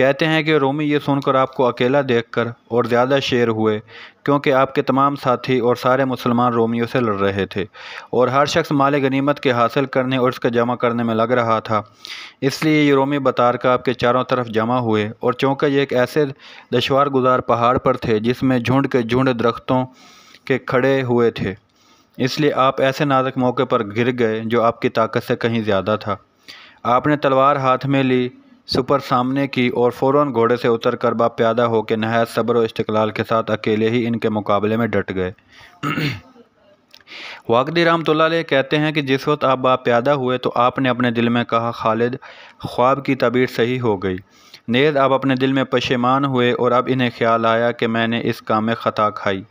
کہتے ہیں کہ رومی یہ سن کر آپ کو اکیلا دیکھ کر اور زیادہ شیر ہوئے، کیونکہ آپ کے تمام ساتھی اور سارے مسلمان رومیوں سے لڑ رہے تھے اور ہر شخص مال غنیمت کے حاصل کرنے اور اس کا جمع کرنے میں لگ رہا تھا۔ اس لیے یہ رومی بطارکہ آپ کے چاروں طرف جمع ہوئے، اور چونکہ یہ ایک ایسے دشوار گزار پہاڑ پر تھے جس میں جھنڈ کے جھنڈ درختوں کے کھڑے ہوئے تھے، اس لیے آپ ایسے نازک موقع پر گر گئے جو آپ کی طاقت سے کہیں زیادہ تھا۔ آپ نے تلوار ہاتھ میں لی، سپر سامنے کی، اور فوراً گھوڑے سے اتر کر باپ پیادہ ہو کے نہایت صبر و استقلال کے ساتھ اکیلے ہی ان کے مقابلے میں ڈٹ گئے۔ واقدی رحمۃ اللہ علیہ کہتے ہیں کہ جس وقت آپ باپ پیادہ ہوئے تو آپ نے اپنے دل میں کہا، خالد، خواب کی تعبیر صحیح ہو گئی۔ نیز آپ اپنے دل میں پشیمان ہوئے اور اب انہیں خیال آیا کہ میں نے اس کام میں خطا کھائی۔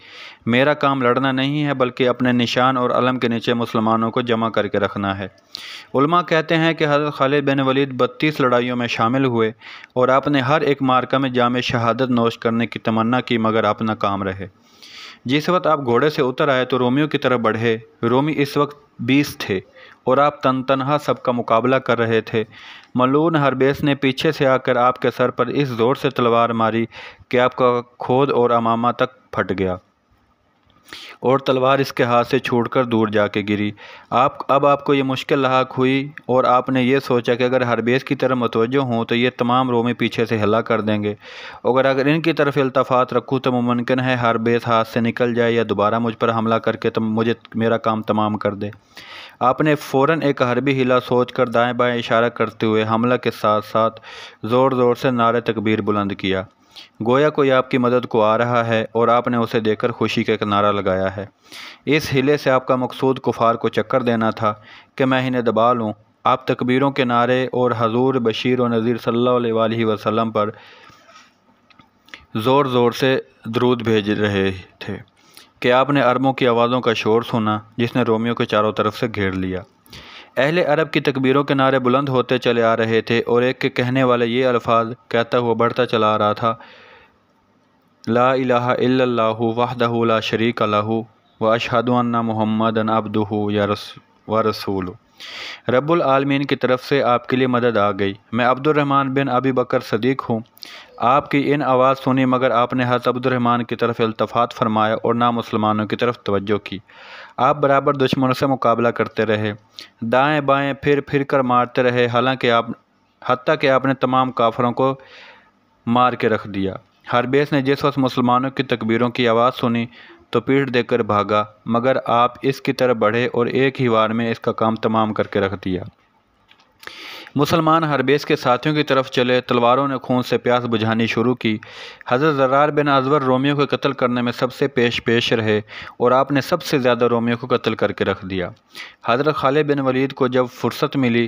میرا کام لڑنا نہیں ہے بلکہ اپنے نشان اور علم کے نیچے مسلمانوں کو جمع کر کے رکھنا ہے۔ علماء کہتے ہیں کہ حضرت خالد بن ولید 32 لڑائیوں میں شامل ہوئے اور آپ نے ہر ایک معرکہ میں جام شہادت نوش کرنے کی تمنا کی، مگر آپ ناکام رہے۔ جس وقت آپ گھوڑے سے اتر آئے تو رومیوں کی طرف بڑھے۔ رومی اس وقت 20 تھے اور آپ تنہا سب کا مقابلہ کر رہے تھے۔ ملعون ہربیس نے پیچھے سے آ کر آپ کے سر پر اس زور سے تلوار ماری کہ آپ کا کھود اور امامہ تک پھٹ گیا اور تلوار اس کے ہاتھ سے چھوٹ کر دور جا کے گری۔ اب آپ کو یہ مشکل لاحق ہوئی اور آپ نے یہ سوچا کہ اگر ہربیس کی طرف متوجہ ہوں تو یہ تمام رومی پیچھے سے ہلا کر دیں گے، اگر ان کی طرف التفات رکھوں تو ممکن ہے ہربیس ہاتھ سے نکل جائے یا دوبارہ مجھ پر حملہ کر کے میرا کام تمام کر دے۔ آپ نے فوراً ایک حربی ہلا سوچ کر دائیں بائیں اشارہ کرتے ہوئے حملہ کے ساتھ ساتھ زور زور سے نعرہ تکبیر بلند کیا، گویا کوئی آپ کی مدد کو آ رہا ہے اور آپ نے اسے دیکھ کر خوشی کا ایک نعرہ لگایا ہے۔ اس ہلے سے آپ کا مقصود کفار کو چکر دینا تھا کہ میں انہیں دبا لوں۔ آپ تکبیروں کے نعرے اور حضور بشیر و نذیر صلی اللہ علیہ وسلم پر زور زور سے درود بھیج رہے تھے کہ آپ نے عربوں کی آوازوں کا شور سنا جس نے رومیوں کے چاروں طرف سے گھیر لیا۔ اہل عرب کی تکبیروں کے نعرے بلند ہوتے چلے آ رہے تھے اور ایک کے کہنے والے یہ الفاظ کہتا ہوا بڑھتا چلا آ رہا تھا، لا الہ الا اللہ وحدہ لا شریک لہ واشہد ان محمدًا عبدہ ورسولہ۔ رب العالمین کی طرف سے آپ کے لیے مدد آ گئی۔ میں عبد الرحمن بن ابی بکر صدیق ہوں۔ آپ کی ان آواز سنی مگر آپ نے حضرت عبد الرحمن کی طرف التفات فرمایا اور نہ مسلمانوں کی طرف توجہ کی۔ آپ برابر دشمنوں سے مقابلہ کرتے رہے، دائیں بائیں پھر کر مارتے رہے، حتیٰ کہ آپ نے تمام کافروں کو مار کے رکھ دیا۔ ہربیس نے جس وقت مسلمانوں کی تکبیروں کی آواز سنی تو پیٹھ دے کر بھاگا، مگر آپ اس کی طرف بڑھے اور ایک ہی وار میں اس کا کام تمام کر کے رکھ دیا۔ مسلمان ہربیس کے ساتھیوں کی طرف چلے، تلواروں نے خون سے پیاس بجھانی شروع کی۔ حضرت زرار بن ازور رومیوں کو قتل کرنے میں سب سے پیش رہے اور آپ نے سب سے زیادہ رومیوں کو قتل کر کے رکھ دیا۔ حضرت خالد بن ولید کو جب فرصت ملی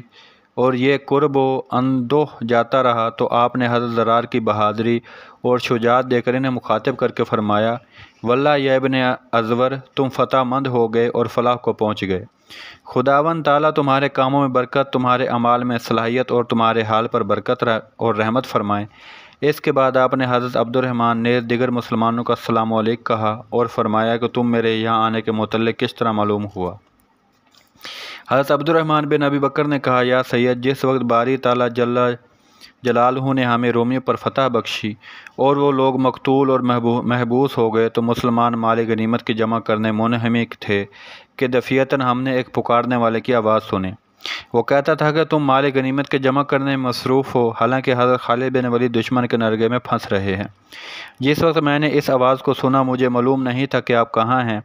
اور یہ قرب و اندوہ جاتا رہا تو آپ نے حضرت زرار کی بہادری اور شجاعت دے کر انہیں مخاطب کر کے فرمایا، واللہ یا ابن ازور، تم فتح مند ہو گئے اور فلاح کو پہنچ گئے۔ خداوند تعالیٰ تمہارے کاموں میں برکت، تمہارے اعمال میں صلاحیت اور تمہارے حال پر برکت اور رحمت فرمائیں۔ اس کے بعد آپ نے حضرت عبد الرحمن نے دیگر مسلمانوں کا السلام علیکم کہا اور فرمایا کہ تم میرے یہاں آنے کے متعلق کس طرح معلوم ہوا؟ حضرت عبد الرحمن بن ابی بکر نے کہا، یا سید، جس وقت باری تعالیٰ جل جلالہ نے ہمیں رومیوں پر فتح بخشی اور وہ لوگ مقتول اور محبوس ہو گئے تو مسلمان مال غنیمت کی جمع کرنے منہمک تھے کہ دفعتاً ہم نے ایک پکارنے والے کی آواز سنی۔ وہ کہتا تھا کہ تم مال غنیمت کے جمع کرنے میں مصروف ہو، حالانکہ حضرت خالد بن ولید دشمن کے نرغے میں پھنس رہے ہیں۔ جس وقت میں نے اس آواز کو سنا مجھے معلوم نہیں تھا کہ آپ کہاں ہیں۔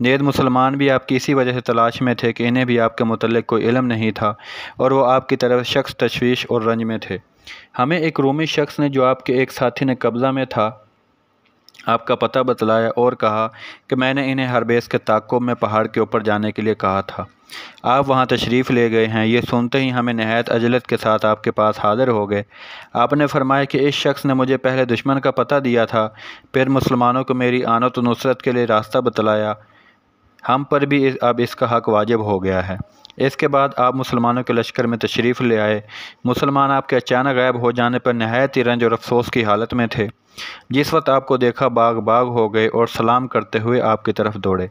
نیز مسلمان بھی آپ کی اسی وجہ سے تلاش میں تھے کہ انہیں بھی آپ کے متعلق کوئی علم نہیں تھا اور وہ آپ کی طرف شخص تشویش اور رنج میں تھے۔ ہمیں ایک رومی شخص نے جو آپ کے ایک ساتھی نے قبضہ میں تھا آپ کا پتہ بتلایا اور کہا کہ میں نے انہیں ہربیس کے تعاقب میں پہاڑ کے اوپر جانے کے لیے کہا تھا۔ آپ وہاں تشریف لے گئے ہیں۔ یہ سنتے ہی ہمیں نہایت عجلت کے ساتھ آپ کے پاس حاضر ہو گئے۔ آپ نے فرمایا کہ اس شخص نے مجھے پہلے دشمن کا پتہ دیا تھا، پھر مسلمانوں کو میری آنت و نصرت کے لیے راستہ بتلایا۔ ہم پر بھی اب اس کا حق واجب ہو گیا ہے۔ اس کے بعد آپ مسلمانوں کے لشکر میں تشریف لے آئے۔ مسلمان آپ کے اچانک غائب ہو جانے پر نہایت ہی رنج اور افسوس کی حالت میں تھے۔ جس وقت آپ کو دیکھا باغ ہو گئے اور سلام کرتے ہوئے آپ کی طرف دوڑے۔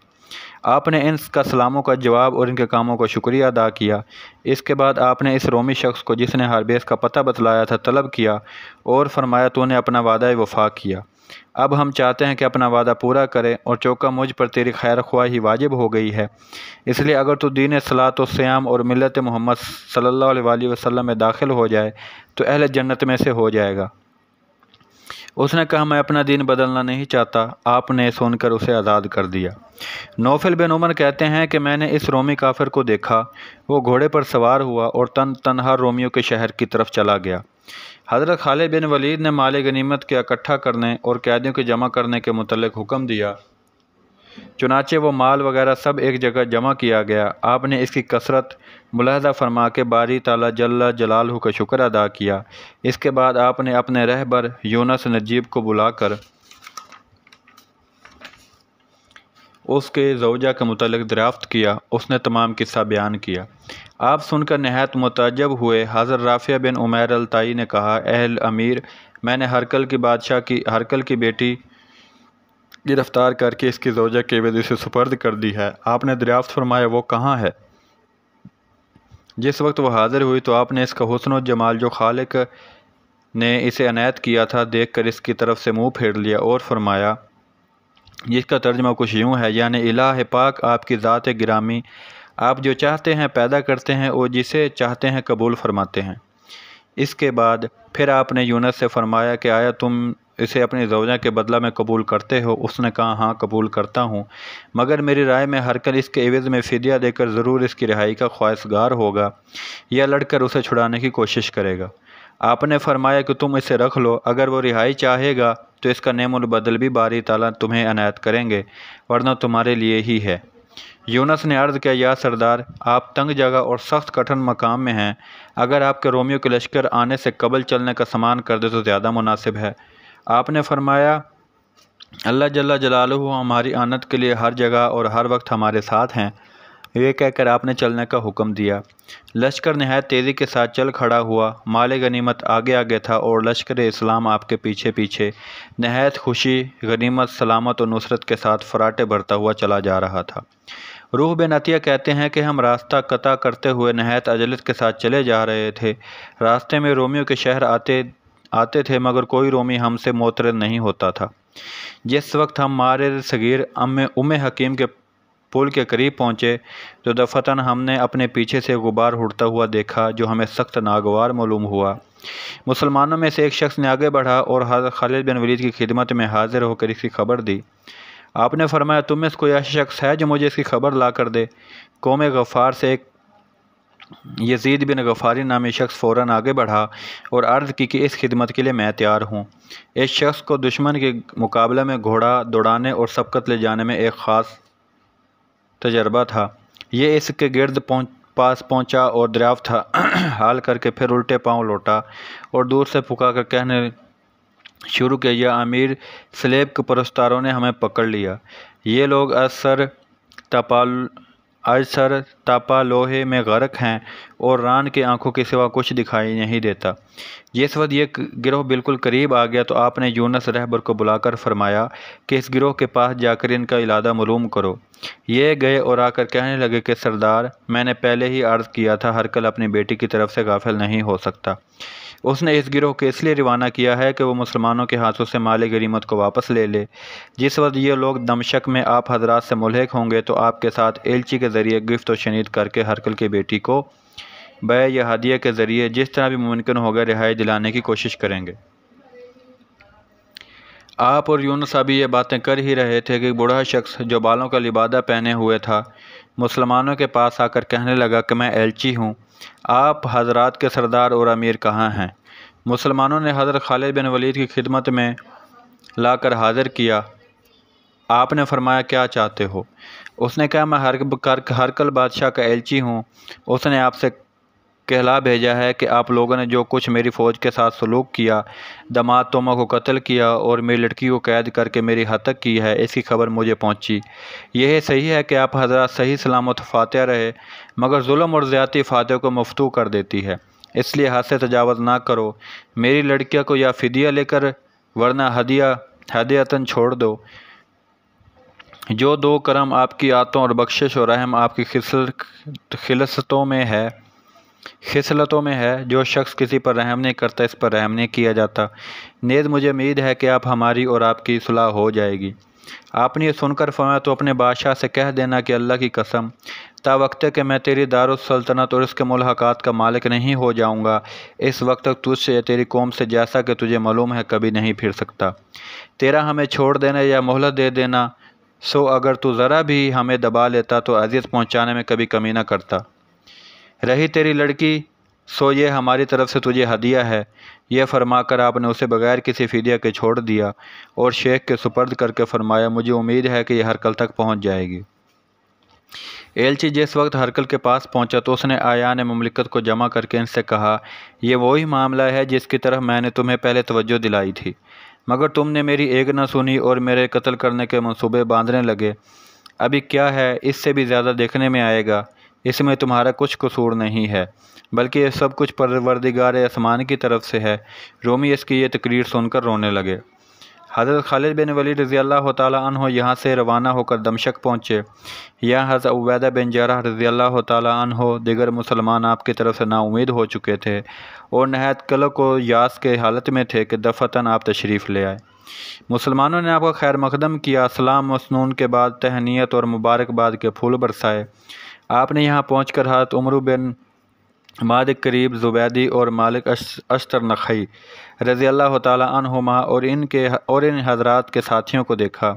آپ نے ان کا سلاموں کا جواب اور ان کے کاموں کا شکریہ ادا کیا۔ اس کے بعد آپ نے اس رومی شخص کو جس نے ہربیس کا پتہ بتلایا تھا طلب کیا اور فرمایا تو نے اپنا وعدہ وفا کیا۔ اب ہم چاہتے ہیں کہ اپنا وعدہ پورا کرے اور چونکہ مجھ پر تیری خیر خواہی واجب ہو گئی ہے، اس لیے اگر تو دین صلاۃ و سیام اور ملت محمد صلی اللہ علیہ وآلہ وسلم میں داخل ہو جائے تو اہل جنت میں سے ہو جائے گا۔ اس نے کہا میں اپنا دین بدلنا نہیں چاہتا۔ آپ نے سن کر اسے آزاد کر دیا۔ نوفل بن عمر کہتے ہیں کہ میں نے اس رومی کافر کو دیکھا، وہ گھوڑے پر سوار ہوا اور تنہا رومیوں کے شہر کی طرف چلا گیا۔ حضرت خالد بن ولید نے مال غنیمت کے اکٹھا کرنے اور قیدیوں کے جمع کرنے کے متعلق حکم دیا، چنانچہ وہ مال وغیرہ سب ایک جگہ جمع کیا گیا۔ آپ نے اس کی کثرت ملاحظہ فرما کے باری تعالیٰ جل جلالہ کا شکر ادا کیا۔ اس کے بعد آپ نے اپنے رہبر یونس نجیب کو بلا کر اس کے زوجہ کے متعلق دریافت کیا۔ اس نے تمام قصہ بیان کیا۔ آپ سن کر نہایت متعجب ہوئے۔ حضرت رافع بن عمیر الطائی نے کہا، اہل امیر، میں نے ہرقل کی بیٹی گرفتار کر کے اس کی زوجہ کے عوض اسے سپرد کر دی ہے۔ آپ نے دریافت فرمایا وہ کہاں ہے؟ جس وقت وہ حاضر ہوئی تو آپ نے اس کا حسن و جمال جو خالق نے اسے عنایت کیا تھا دیکھ کر اس کی طرف سے منہ پھیر لیا اور فرمایا، جس کا ترجمہ کچھ یوں ہے، یعنی الہ پاک آپ کی ذات گرامی، آپ جو چاہتے ہیں پیدا کرتے ہیں اور جسے چاہتے ہیں قبول فرماتے ہیں۔ اس کے بعد پھر آپ نے یونس سے فرمایا کہ آیا تم اسے اپنی زوجہ کے بدلہ میں قبول کرتے ہو؟ اس نے کہا ہاں قبول کرتا ہوں، مگر میری رائے میں ہرقل اس کے عوض میں فدیہ دے کر ضرور اس کی رہائی کا خواہشگار ہوگا یا لڑ کر اسے چھڑانے کی کوشش کرے گا۔ آپ نے فرمایا کہ تم اسے رکھ لو، اگر وہ رہائی چاہے گا تو اس کا نعم البدل بھی باری تعالیٰ تمہیں عنایت کریں گے، ورنہ تمہارے لیے ہی ہے۔ یونس نے عرض کیا، یا سردار، آپ تنگ جگہ اور سخت کٹھن مقام میں ہیں، اگر آپ کے رومیوں کے لشکر آنے سے قبل چلنے کا سامان کر دے تو زیادہ مناسب ہے۔ آپ نے فرمایا، اللہ جل جلالہ ہماری آنت کے لیے ہر جگہ اور ہر وقت ہمارے ساتھ ہیں۔ یہ کہہ کر آپ نے چلنے کا حکم دیا۔ لشکر نہایت تیزی کے ساتھ چل کھڑا ہوا، مال غنیمت آگے آگے تھا اور لشکر اسلام آپ کے پیچھے پیچھے نہایت خوشی، غنیمت، سلامت اور نصرت کے ساتھ فراٹے بھرتا ہوا چلا جا رہا تھا۔ روح بن عطیہ کہتے ہیں کہ ہم راستہ قطع کرتے ہوئے نہایت عجلت کے ساتھ چلے جا رہے تھے۔ راستے میں رومیوں کے شہر آتے تھے مگر کوئی رومی ہم سے معترض نہیں ہوتا تھا۔ جس وقت ہم مارر صغیر ام حکیم کے پل کے قریب پہنچے تو دفعتاً ہم نے اپنے پیچھے سے غبار اڑتا ہوا دیکھا جو ہمیں سخت ناگوار معلوم ہوا۔ مسلمانوں میں سے ایک شخص نے آگے بڑھا اور حضرت خالد بن ولید کی خدمت میں حاضر ہو کر اس کی خبر دی۔ آپ نے فرمایا، تم میں سے کوئی ایسا شخص ہے جو مجھے اس کی خبر لا کر دے؟ قوم غفار سے ایک یزید بن غفاری نامی شخص فوراً آگے بڑھا اور عرض کی کہ اس خدمت کے لیے میں تیار ہوں۔ اس شخص کو دشمن کے مقابلے میں گھوڑا دوڑانے اور سبقت لے جانے میں ایک خاص تجربہ تھا۔ یہ اس کے گرد پاس پہنچا اور دریافت حال کر کے پھر الٹے پاؤں لوٹا اور دور سے پکار کر کہنے شروع کیا، یا امیر، سلیب کے پرستاروں نے ہمیں پکڑ لیا۔ یہ لوگ اجسر تاپا لوہے میں غرق ہیں اور ران کی آنکھوں کے سوا کچھ دکھائی نہیں دیتا۔ جس وقت یہ گروہ بالکل قریب آ گیا تو آپ نے یونس رہبر کو بلا کر فرمایا کہ اس گروہ کے پاس جا کر ان کا ارادہ معلوم کرو۔ یہ گئے اور آ کر کہنے لگے کہ سردار، میں نے پہلے ہی عرض کیا تھا ہرقل اپنی بیٹی کی طرف سے غافل نہیں ہو سکتا۔ اس نے اس گروہ کو اس لیے روانہ کیا ہے کہ وہ مسلمانوں کے ہاتھوں سے مال غنیمت کو واپس لے لے۔ جس وقت یہ لوگ دمشق میں آپ حضرات سے ملحق ہوں گے تو آپ کے ساتھ ایلچی کے ذریعے گرفت و شنید کر کے ہرقل کی بیٹی کو بیع یا ہدیہ کے ذریعے جس طرح بھی ممکن ہوگا رہائی دلانے کی کوشش کریں گے۔ آپ اور یونس ابھی یہ باتیں کر ہی رہے تھے کہ ایک بوڑھا شخص جو بالوں کا لبادہ پہنے ہوئے تھا مسلمانوں کے پاس آ کر کہنے لگا کہ میں ایلچی ہوں، آپ حضرات کے سردار اور امیر کہاں ہیں؟ مسلمانوں نے حضرت خالد بن ولید کی خدمت میں لا کر حاضر کیا۔ آپ نے فرمایا، کیا چاہتے ہو؟ اس نے کہا، میں ہرقل بادشاہ کا ایلچی ہوں۔ اس نے آپ سے کہلا بھیجا ہے کہ آپ لوگوں نے جو کچھ میری فوج کے ساتھ سلوک کیا، دماد توما کو قتل کیا اور میری لڑکی کو قید کر کے میری ہتک کی ہے، اس کی خبر مجھے پہنچی۔ یہ صحیح ہے کہ آپ حضرات صحیح سلامت فاتح رہے، مگر ظلم اور زیادتی فاتح کو مفتوح کر دیتی ہے، اس لیے حد سے تجاوز نہ کرو۔ میری لڑکیوں کو یا فدیہ لے کر ورنہ ہدیتاً چھوڑ دو۔ جو دو کرم آپ کی عطاؤں اور بخشش اور رحم آپ کی خصلتوں میں ہے، جو شخص کسی پر رحم نہیں کرتا اس پر رحم نہیں کیا جاتا۔ نیز مجھے امید ہے کہ آپ ہماری اور آپ کی صلح ہو جائے گی۔ آپ نے یہ سن کر فرمایا تو اپنے بادشاہ سے کہہ دینا کہ اللہ کی قسم، تا وقت کہ میں تیری دارالسلطنت اور اس کے ملحقات کا مالک نہیں ہو جاؤں گا، اس وقت تک تجھ سے یا تیری قوم سے جیسا کہ تجھے معلوم ہے کبھی نہیں پھر سکتا۔ تیرا ہمیں چھوڑ دینا یا مہلت دے دینا سو اگر تو ذرا بھی ہمیں دبا لیتا تو اذیت پہنچانے میں کبھی کمی نہ کرتا۔ رہی تیری لڑکی سو یہ ہماری طرف سے تجھے ہدیہ ہے۔ یہ فرما کر آپ نے اسے بغیر کسی فدیہ کے چھوڑ دیا اور شیخ کے سپرد کر کے فرمایا مجھے امید ہے کہ یہ ہرکل تک پہنچ جائے گی۔ ایلچی جس وقت ہرکل کے پاس پہنچا تو اس نے آیان مملکت کو جمع کر کے ان سے کہا، یہ وہی معاملہ ہے جس کی طرف میں نے تمہیں پہلے توجہ دلائی تھی، مگر تم نے میری ایک نہ سنی اور میرے قتل کرنے کے منصوبے باندھنے لگے۔ ابھی کیا ہے، اس سے بھی زیادہ دیکھنے میں آئے گا، اس میں تمہارا کچھ قصور نہیں ہے، بلکہ یہ سب کچھ پروردگار آسمان کی طرف سے ہے۔ رومی اس کی یہ تقریر سن کر رونے لگے۔ حضرت خالد بن ولید رضی اللہ تعالیٰ عنہ یہاں سے روانہ ہو کر دمشق پہنچے۔ یہاں حضرت عبیدہ بن جراح رضی اللہ تعالیٰ عنہ دیگر مسلمان آپ کی طرف سے نا امید ہو چکے تھے اور نہایت قلق و یاس کے حالت میں تھے کہ دفعتاً آپ تشریف لے آئے۔ مسلمانوں نے آپ کا خیر مقدم کیا، سلام مسنون کے بعد تہنیت اور مبارکباد کے پھول برسائے۔ آپ نے یہاں پہنچ کر حضرت عمرو بن مالک قریب زبیدی اور مالک اشتر نخعی رضی اللہ تعالیٰ عنہما اور ان حضرات کے ساتھیوں کو دیکھا۔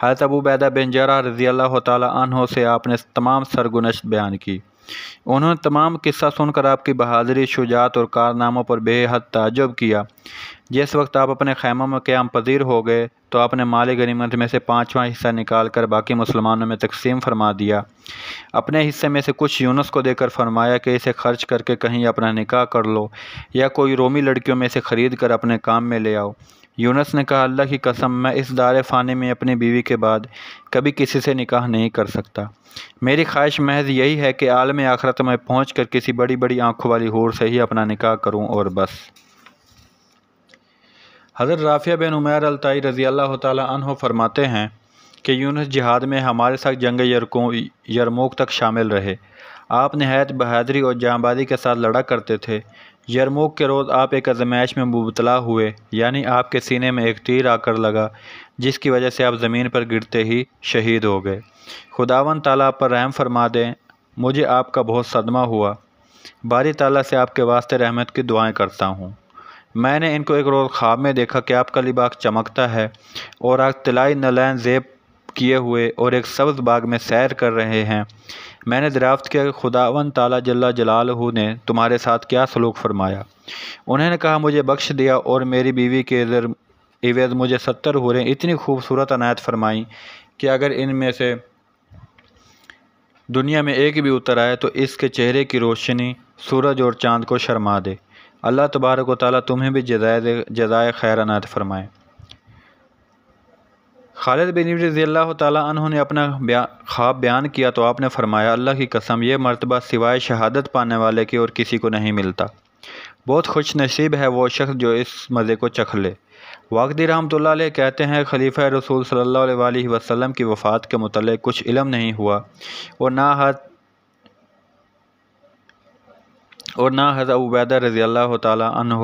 حضرت ابو عبیدہ بن جراح رضی اللہ تعالیٰ عنہ سے آپ نے تمام سرگنشت بیان کی۔ انہوں نے تمام قصہ سن کر آپ کی بہادری، شجاعت اور کارناموں پر بے حد تعجب کیا۔ جس وقت آپ اپنے خیموں میں قیام پذیر ہو گئے تو آپ نے مال غنیمت میں سے 5واں حصہ نکال کر باقی مسلمانوں میں تقسیم فرما دیا۔ اپنے حصے میں سے کچھ یونس کو دے کر فرمایا کہ اسے خرچ کر کے کہیں اپنا نکاح کر لو یا کوئی رومی لڑکیوں میں سے خرید کر اپنے کام میں لے آؤ۔ یونس نے کہا، اللہ کی قسم، میں اس دار فانی میں اپنی بیوی کے بعد کبھی کسی سے نکاح نہیں کر سکتا۔ میری خواہش محض یہی ہے کہ عالم آخرت میں پہنچ کر کسی بڑی بڑی آنکھوں والی حور سے ہی اپنا نکاح کروں اور بس۔ حضرت رافع بن عمیر الطائی رضی اللہ تعالیٰ عنہ فرماتے ہیں کہ یونس جہاد میں ہمارے ساتھ جنگ یرموک تک شامل رہے۔ آپ نہایت بہادری اور جانبازی کے ساتھ لڑا کرتے تھے۔ یرموک کے روز آپ ایک آزمائش میں مبتلا ہوئے، یعنی آپ کے سینے میں ایک تیر آ کر لگا جس کی وجہ سے آپ زمین پر گرتے ہی شہید ہو گئے۔ خداوند تعالیٰ آپ پر رحم فرما دیں، مجھے آپ کا بہت صدمہ ہوا۔ باری تعالیٰ سے آپ کے واسطے رحمت کی دعائیں کرتا ہوں۔ میں نے ان کو ایک روز خواب میں دیکھا کہ آپ کا لباس چمکتا ہے اور آپ طلائی نلین زیب کیے ہوئے اور ایک سبز باغ میں سیر کر رہے ہیں۔ میں نے دریافت کیا کہ خداوند تعالیٰ جل جلالہ نے تمہارے ساتھ کیا سلوک فرمایا۔ انہوں نے کہا، مجھے بخش دیا اور میری بیوی کے عوض مجھے 70 حوریں اتنی خوبصورت عنایت فرمائیں کہ اگر ان میں سے دنیا میں ایک بھی اتر آئے تو اس کے چہرے کی روشنی سورج اور چاند کو شرما دے۔ اللہ تبارک و تعالیٰ تمہیں بھی جزائے خیر عنایت فرمائے۔ خالد بن ولید رضی اللہ تعالیٰ عنہ نے اپنا خواب بیان کیا تو آپ نے فرمایا، اللہ کی قسم، یہ مرتبہ سوائے شہادت پانے والے کی اور کسی کو نہیں ملتا۔ بہت خوش نصیب ہے وہ شخص جو اس مزے کو چکھ لے۔ واقدی رحمۃ اللہ علیہ کہتے ہیں، خلیفہ رسول صلی اللہ علیہ وسلم کی وفات کے متعلق کچھ علم نہیں ہوا اور نہ حضرت ابو عبیدہ رضی اللہ تعالیٰ عنہ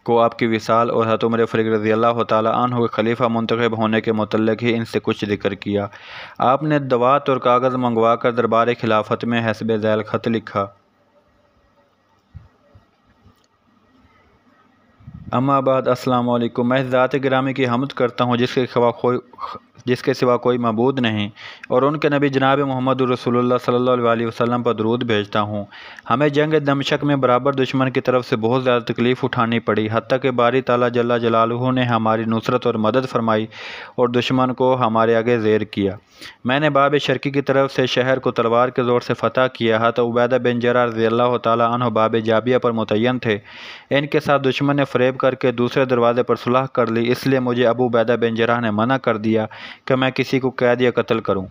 کو آپ کی وصال اور حضرت عمر فاروق رضی اللہ تعالیٰ عنہ کے خلیفہ منتخب ہونے کے متعلق ہی ان سے کچھ ذکر کیا۔ آپ نے دوات اور کاغذ منگوا کر دربار خلافت میں حسب ذیل خط لکھا۔ اما بعد، السلام علیکم۔ میں ذات گرامی کی حمد کرتا ہوں جس کے سوا کوئی معبود نہیں، اور ان کے نبی جناب محمد رسول اللہ صلی اللہ علیہ وسلم پر درود بھیجتا ہوں۔ ہمیں جنگ دمشق میں برابر دشمن کی طرف سے بہت زیادہ تکلیف اٹھانی پڑی، حتیٰ کہ باری تعالیٰ جل جلالہ نے ہماری نصرت اور مدد فرمائی اور دشمن کو ہمارے آگے زیر کیا۔ میں نے باب شرقی کی طرف سے شہر کو تلوار کے زور سے فتح کیا۔ حضرت عبیدہ بن جراح رضی اللہ تعالیٰ عنہ باب جابیہ پر متعین تھے۔ ان کے ساتھ دشمن نے فریب کر کے دوسرے دروازے پر صلح کر لی، اس لیے مجھے ابو عبیدہ بن جراح نے منع کر دیا کہ میں کسی کو قید یا قتل کروں۔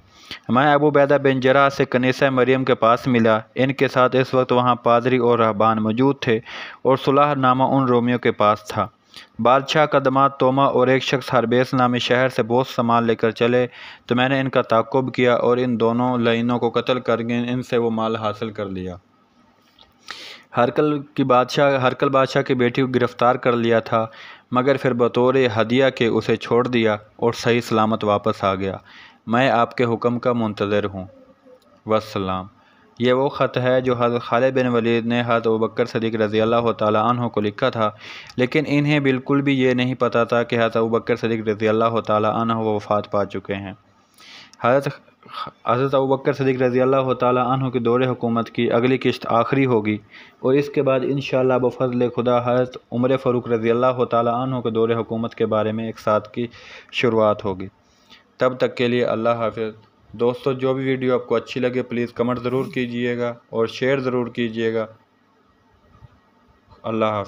میں ابو عبیدہ بن جراح سے کنیسہ مریم کے پاس ملا۔ ان کے ساتھ اس وقت وہاں پادری اور رہبان موجود تھے اور صلح نامہ ان رومیوں کے پاس تھا۔ بادشاہ کا داماد توما اور ایک شخص ہربیس نامی شہر سے بہت سامان لے کر چلے تو میں نے ان کا تعاقب کیا اور ان دونوں لعینوں کو قتل کر کے ان سے وہ مال حاصل کر لیا۔ ہرقل بادشاہ کی بیٹی کو گرفتار کر لیا تھا، مگر پھر بطور ہدیہ کے اسے چھوڑ دیا اور صحیح سلامت واپس آ گیا۔ میں آپ کے حکم کا منتظر ہوں۔ والسلام۔ یہ وہ خط ہے جو حضرت خالد بن ولید نے حضرت ابوبکر صدیق رضی اللہ تعالیٰ عنہ کو لکھا تھا، لیکن انہیں بالکل بھی یہ نہیں پتہ تھا کہ حضرت ابوبکر صدیق رضی اللہ تعالیٰ عنہ وہ وفات پا چکے ہیں۔ حضرت ابوبکر صدیق رضی اللہ تعالیٰ عنہ کی دور حکومت کی اگلی قسط آخری ہوگی اور اس کے بعد انشاءاللہ بفضل خدا حضرت عمر فاروق رضی اللہ تعالیٰ عنہ کے دور حکومت کے بارے میں ایک ساتھ کی شروعات ہوگی۔ تب تک کے لیے اللہ حافظ۔ دوستو، جو بھی ویڈیو آپ کو اچھی لگے پلیز کمنٹ ضرور کیجئے گا اور شیئر ضرور کیجئے گا۔ اللہ حافظ۔